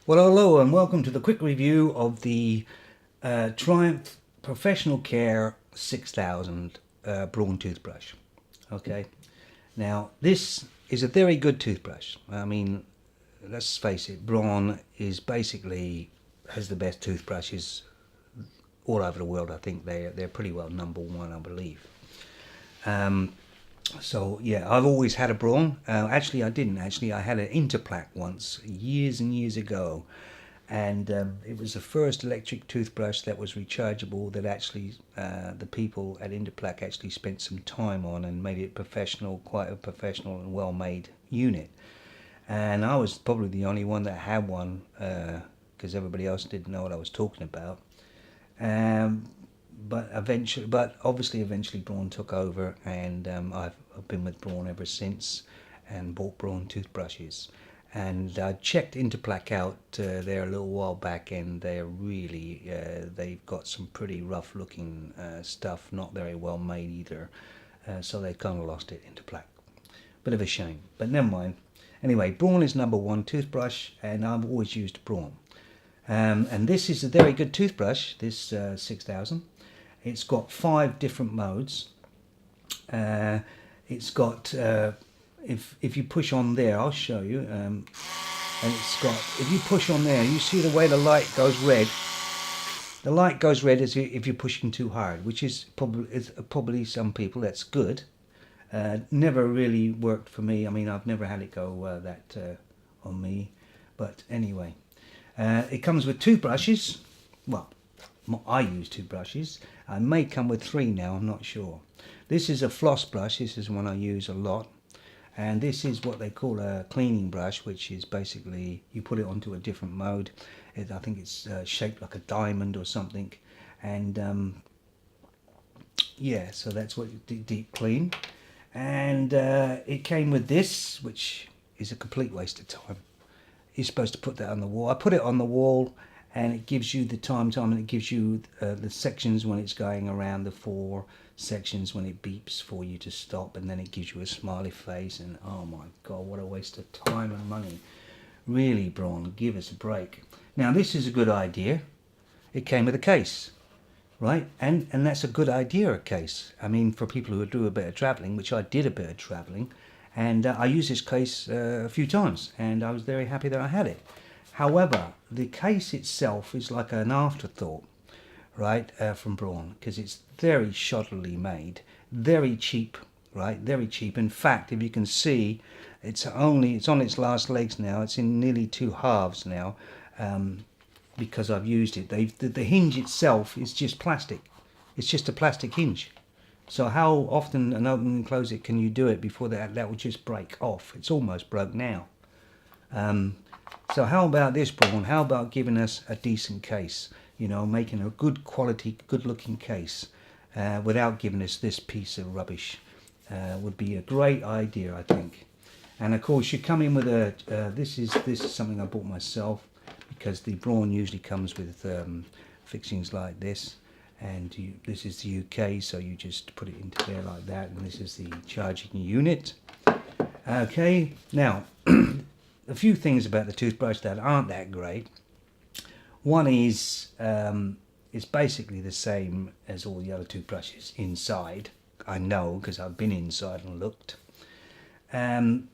Well, hello and welcome to the quick review of the Triumph Professional Care 6000 Braun toothbrush. Okay, now this is a very good toothbrush. I mean, let's face it, Braun is basically has the best toothbrushes all over the world. I think they're pretty well number one, I believe. So yeah, I've always had a Braun. Actually, I didn't. Actually, I had an Interplac once, years and years ago, and it was the first electric toothbrush that was rechargeable. That actually, the people at Interplac actually spent some time on and made it professional, quite a professional and well-made unit. And I was probably the only one that had one because everybody else didn't know what I was talking about. But eventually Braun took over, and I've been with Braun ever since, and bought Braun toothbrushes. And I checked Interplac out there a little while back, and they're really they've got some pretty rough looking stuff, not very well made either. So they kind of lost it, Interplac. Bit of a shame, but never mind. Anyway, Braun is number one toothbrush, and I've always used Braun. And this is a very good toothbrush, this 6000. It's got 5 different modes. It's got, if you push on there, I'll show you. And it's got, if you push on there, you see the way the light goes red. The light goes red as if you're pushing too hard, which is probably some people that's good. Never really worked for me. I mean, I've never had it go that on me. But anyway, it comes with 2 brushes. Well, I use 2 brushes. I may come with 3 now, I'm not sure. This is a floss brush. This is one I use a lot. And this is what they call a cleaning brush, which is basically you put it onto a different mode. I think it's shaped like a diamond or something. And yeah, so that's what deep clean. And it came with this, which is a complete waste of time. You're supposed to put that on the wall. I put it on the wall, and it gives you the time, and it gives you the sections when it's going around, the 4 sections when it beeps for you to stop, and then it gives you a smiley face. And oh my god, what a waste of time and money. Really, Braun, give us a break. Now this is a good idea. It came with a case, right? And that's a good idea, a case. I mean, for people who do a bit of travelling, which I did a bit of travelling, and I used this case a few times, and I was very happy that I had it. However, the case itself is like an afterthought, right, from Braun, because it's very shoddily made, very cheap, right, very cheap. In fact, if you can see, it's on its last legs now. It's in nearly 2 halves now, because I've used it. The hinge itself is just plastic. It's just a plastic hinge. So how often and open and close it can you do it before that will just break off? It's almost broke now. So how about this, Braun? How about giving us a decent case? You know, making a good quality, good looking case without giving us this piece of rubbish would be a great idea, I think. And of course, you come in with a. This is something I bought myself, because the Braun usually comes with fixings like this. And this is the UK, so you just put it into there like that. And this is the charging unit. Okay, now. A few things about the toothbrush that aren't that great. One is it's basically the same as all the other toothbrushes inside. I know because I've been inside and looked. And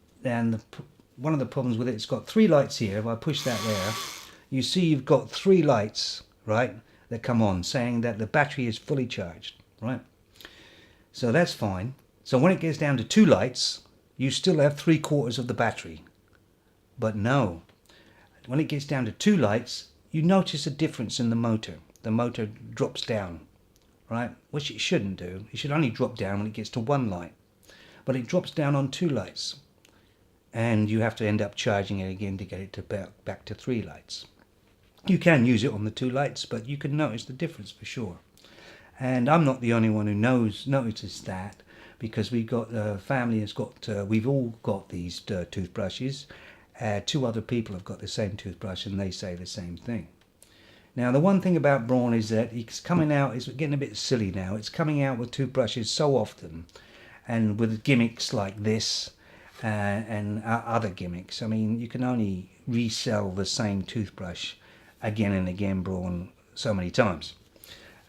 one of the problems with it, it's got 3 lights here. If I push that there, you see you've got 3 lights, right, that come on, saying that the battery is fully charged, right? So that's fine. So when it gets down to 2 lights, you still have 3/4 of the battery. But no, when it gets down to 2 lights, you notice a difference in the motor. The motor drops down, right? Which it shouldn't do. It should only drop down when it gets to 1 light. But it drops down on 2 lights. And you have to end up charging it again to get it to back to 3 lights. You can use it on the 2 lights, but you can notice the difference for sure. And I'm not the only one who noticed that, because we've got family has got we've all got these toothbrushes. 2 other people have got the same toothbrush, and they say the same thing. Now, the one thing about Braun is that it's getting a bit silly now. It's coming out with toothbrushes so often, and with gimmicks like this, and other gimmicks. I mean, you can only resell the same toothbrush again and again, Braun, so many times.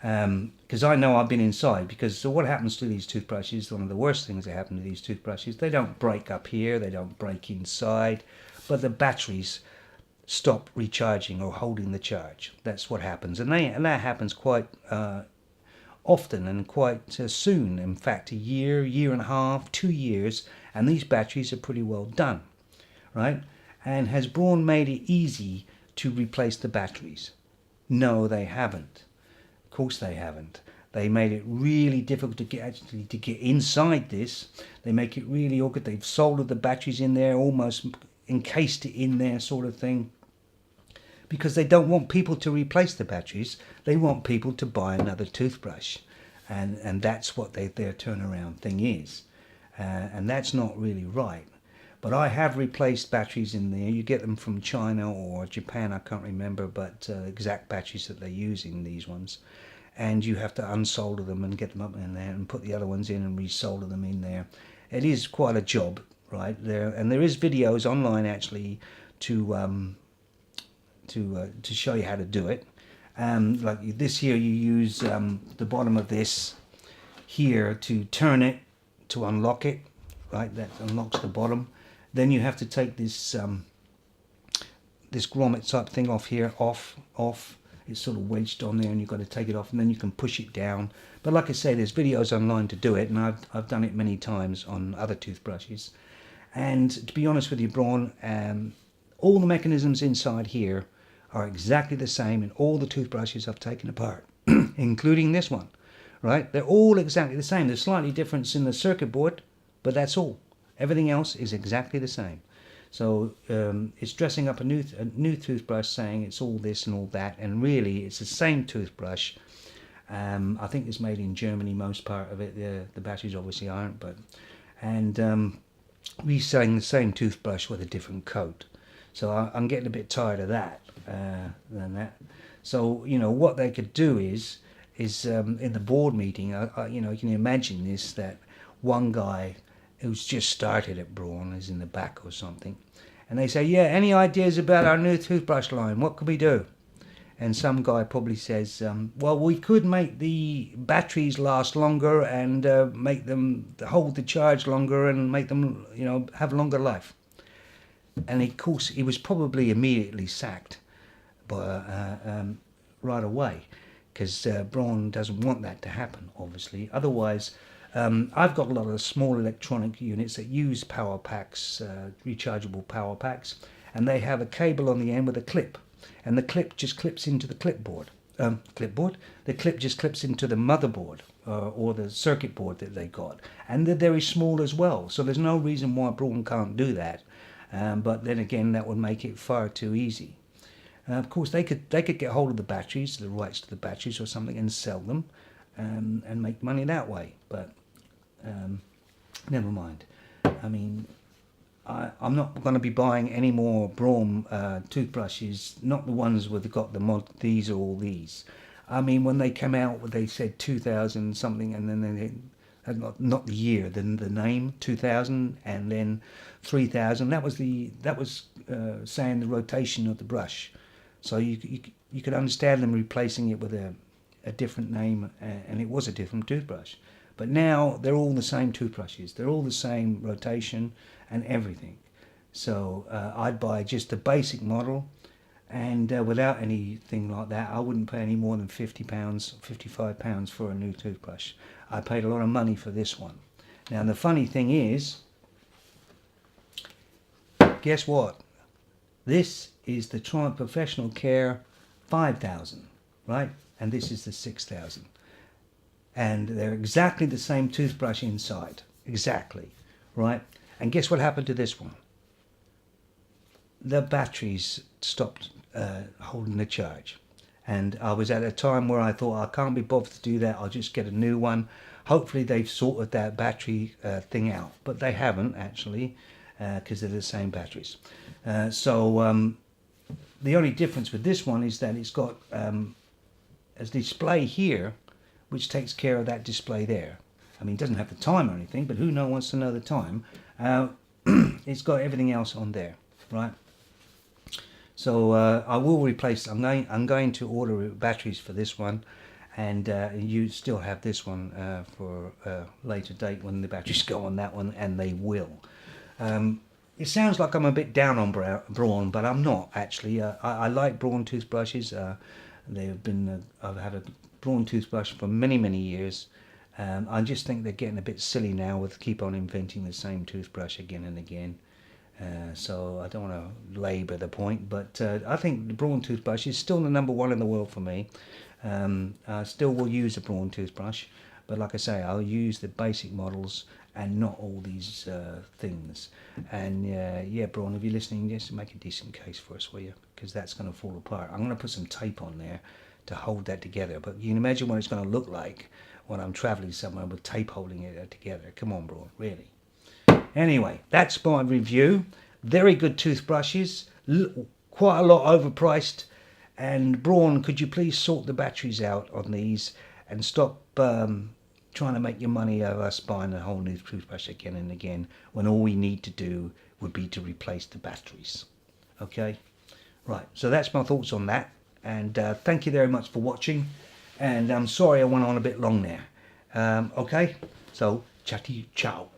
Because I know I've been inside. Because so what happens to these toothbrushes, one of the worst things that happen to these toothbrushes, they don't break up here, they don't break inside, but the batteries stop recharging or holding the charge. That's what happens, and that happens quite often and quite soon. In fact, a year, year and a half, 2 years, and these batteries are pretty well done, right? And has Braun made it easy to replace the batteries? No, they haven't. Of course they haven't. They made it really difficult to get inside this. They make it really awkward. They've soldered the batteries in there, almost encased it in there, sort of thing, because they don't want people to replace the batteries. They want people to buy another toothbrush, and that's what their turnaround thing is, and that's not really right. But I have replaced batteries in there. You get them from China or Japan, I can't remember, but exact batteries that they're using, these ones. And you have to unsolder them and get them up in there and put the other ones in and resolder them in there. It is quite a job, right? There is videos online actually to show you how to do it. Like this here, you use the bottom of this here to turn it to unlock it, right? That unlocks the bottom. Then you have to take this this grommet type thing off here, off. It's sort of wedged on there, and you've got to take it off, and then you can push it down. But like I say, there's videos online to do it, and I've done it many times on other toothbrushes. And to be honest with you, Braun, all the mechanisms inside here are exactly the same in all the toothbrushes I've taken apart, including this one, right? They're all exactly the same. There's slightly difference in the circuit board, but that's all. Everything else is exactly the same. So it's dressing up a new toothbrush, saying it's all this and all that, and really it's the same toothbrush. I think it's made in Germany, most part of it. The batteries obviously aren't, but reselling the same toothbrush with a different coat. So I'm getting a bit tired of that. So what they could do is in the board meeting, you can imagine this, that one guy who's just started at Braun is in the back or something, and they say, yeah, any ideas about our new toothbrush line? What could we do? And some guy probably says, well, we could make the batteries last longer and make them hold the charge longer and make them, have longer life. And of course, he was probably immediately sacked, right away, because Braun doesn't want that to happen, obviously. Otherwise, I've got a lot of small electronic units that use power packs, rechargeable power packs, and they have a cable on the end with a clip, and the clip just clips into the clipboard. The clip just clips into the motherboard or the circuit board that they got, and they're very small as well. So there's no reason why Braun can't do that. But then again, that would make it far too easy. Of course, they could get hold of the batteries, the rights to the batteries or something, and sell them and make money that way. But never mind. I mean, I'm not going to be buying any more Braun toothbrushes, not the ones with these or all these. I mean, when they came out, they said 2000 something, and then they not the year, then the name 2000, and then 3000. That was saying the rotation of the brush. So you could understand them replacing it with a different name, and it was a different toothbrush. But now they're all the same toothbrushes. They're all the same rotation and everything. So I'd buy just the basic model, and without anything like that, I wouldn't pay any more than £50, £55 for a new toothbrush. I paid a lot of money for this one. Now the funny thing is, guess what? This is the Triumph Professional Care 5000, right? And this is the 6000. And they're exactly the same toothbrush inside. Exactly, right? And guess what happened to this one? The batteries stopped holding the charge. And I was at a time where I thought, I can't be bothered to do that, I'll just get a new one. Hopefully they've sorted that battery thing out. But they haven't, actually, because they're the same batteries. So the only difference with this one is that it's got a display here, which takes care of that display there. I mean, it doesn't have the time or anything, but who wants to know the time? it's got everything else on there, right? So I will replace. I'm going to order batteries for this one, and you still have this one for a later date when the batteries go on that one, and they will. It sounds like I'm a bit down on Braun, but I'm not actually. I like Braun toothbrushes. They've been. I've had a Braun toothbrush for many years. I just think they're getting a bit silly now with keep on inventing the same toothbrush again and again. So I don't want to labour the point, but I think the Braun toothbrush is still the #1 in the world for me. I still will use a Braun toothbrush, but like I say, I'll use the basic models and not all these things. And yeah, Braun, if you're listening, just make a decent case for us, will you? Because that's going to fall apart. I'm going to put some tape on there to hold that together, but you can imagine what it's going to look like when I'm travelling somewhere with tape holding it together. Come on, Braun, really. Anyway, that's my review. Very good toothbrushes, quite a lot overpriced. And Braun, could you please sort the batteries out on these and stop trying to make your money out of us buying a whole new toothbrush again and again when all we need to do would be to replace the batteries. Okay? Right, so that's my thoughts on that. And thank you very much for watching. And I'm sorry I went on a bit long there. Okay? So, chatty ciao.